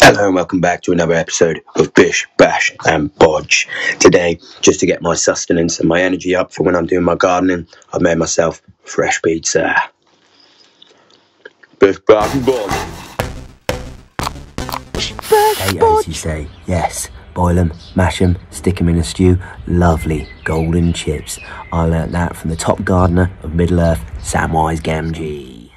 Hello and welcome back to another episode of Bish, Bash and Bodge. Today, just to get my sustenance and my energy up for when I'm doing my gardening, I've made myself fresh pizza. Bish, Bash and Bodge. Potatoes, you say? Yes. Boil them, mash them, stick them in a stew. Lovely golden chips. I learnt that from the top gardener of Middle-earth, Samwise Gamgee.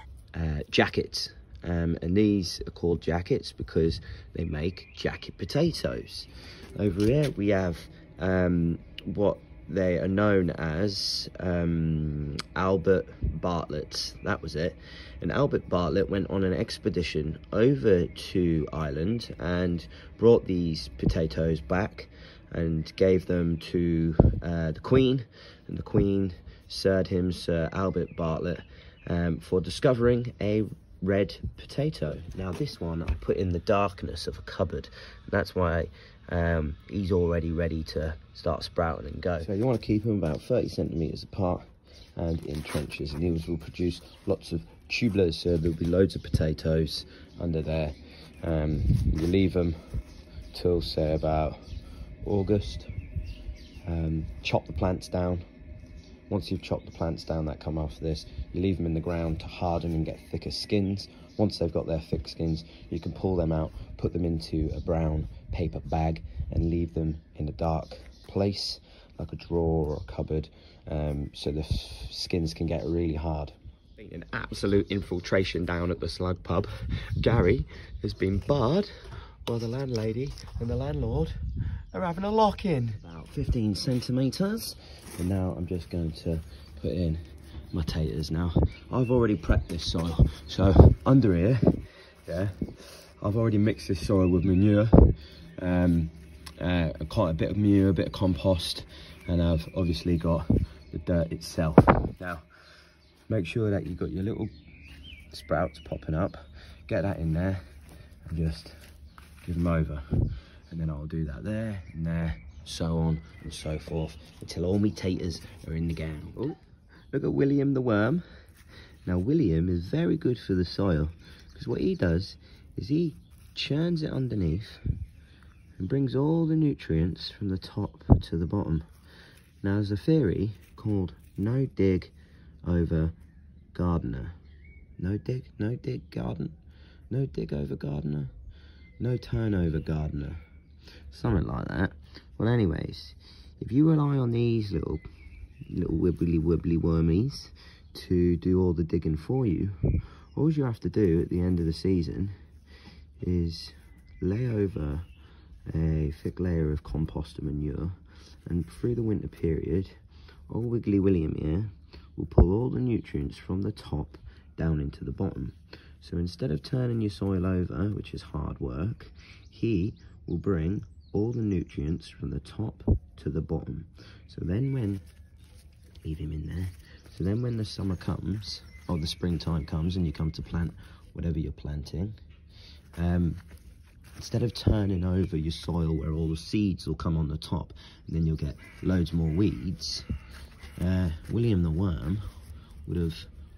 Jackets. And these are called jackets because they make jacket potatoes. Over here we have what they are known as Albert Bartlett. That was it. And Albert Bartlett went on an expedition over to Ireland and brought these potatoes back and gave them to the Queen. And the Queen served him Sir Albert Bartlett for discovering a red potato. Now this one I put in the darkness of a cupboard, and that's why he's already ready to start sprouting and go. So you want to keep them about 30 centimeters apart and in trenches, and these will produce lots of tubulars, so there'll be loads of potatoes under there. You leave them till say about August. Chop the plants down. Once you've chopped the plants down that come after this, you leave them in the ground to harden and get thicker skins. Once they've got their thick skins, you can pull them out, put them into a brown paper bag and leave them in a dark place, like a drawer or a cupboard, so the skins can get really hard. An absolute infiltration down at the Slug Pub. Gary has been barred while the landlady and the landlord are having a lock-in. About 15 centimeters. And now I'm just going to put in my taters now. I've already prepped this soil. So under here, yeah, I've already mixed this soil with manure. Quite a bit of manure, a bit of compost, and I've obviously got the dirt itself. Now, make sure that you've got your little sprouts popping up. Get that in there and just give them over. And then I'll do that there and there, so on and so forth, until all my taters are in the ground. Oh, look at William the worm. Now William is very good for the soil, because what he does is he churns it underneath and brings all the nutrients from the top to the bottom. Now there's a theory called no dig over gardener. No dig garden, no dig over gardener, no turnover gardener, something like that. Well, anyways, if you rely on these little wibbly wormies to do all the digging for you, all you have to do at the end of the season is lay over a thick layer of compost and manure, and through the winter period, old Wiggly William here will pull all the nutrients from the top down into the bottom. So instead of turning your soil over, which is hard work, he will bring all the nutrients from the top to the bottom. So then when, leave him in there, so then when the summer comes, or the springtime comes, and you come to plant whatever you're planting, instead of turning over your soil where all the seeds will come on the top, and then you'll get loads more weeds, William the worm would have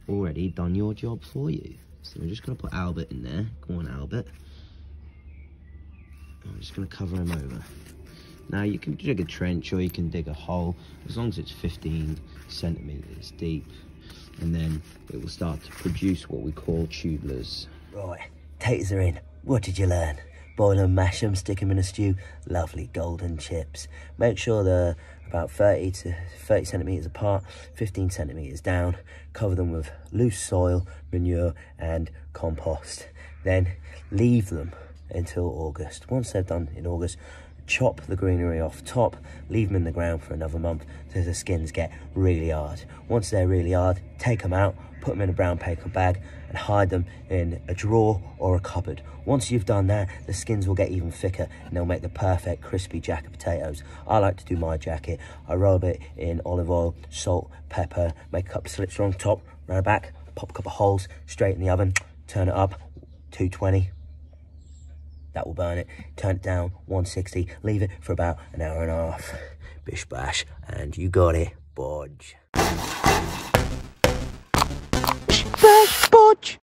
already done your job for you. So we're just going to put Albert in there. Go on, Albert. I'm just going to cover him over. Now you can dig a trench or you can dig a hole, as long as it's 15 centimeters deep, and then it will start to produce what we call tubulars. Right, taters are in. What did you learn? Boil them, mash them, stick them in a stew. Lovely golden chips. Make sure they're about 30 centimeters apart, 15 centimeters down. Cover them with loose soil, manure and compost. Then leave them until August. Once they're done in August, chop the greenery off top, leave them in the ground for another month so the skins get really hard. Once they're really hard, take them out, put them in a brown paper bag and hide them in a drawer or a cupboard. Once you've done that, the skins will get even thicker and they'll make the perfect crispy jacket potatoes. I like to do my jacket. I rub it in olive oil, salt, pepper, make a couple of slits along top, round the back, pop a couple of holes, straight in the oven, turn it up, 220. That will burn it. Turn it down, 160. Leave it for about an hour and a half. Bish bash, and you got it, Bodge. Bish bash, Bodge.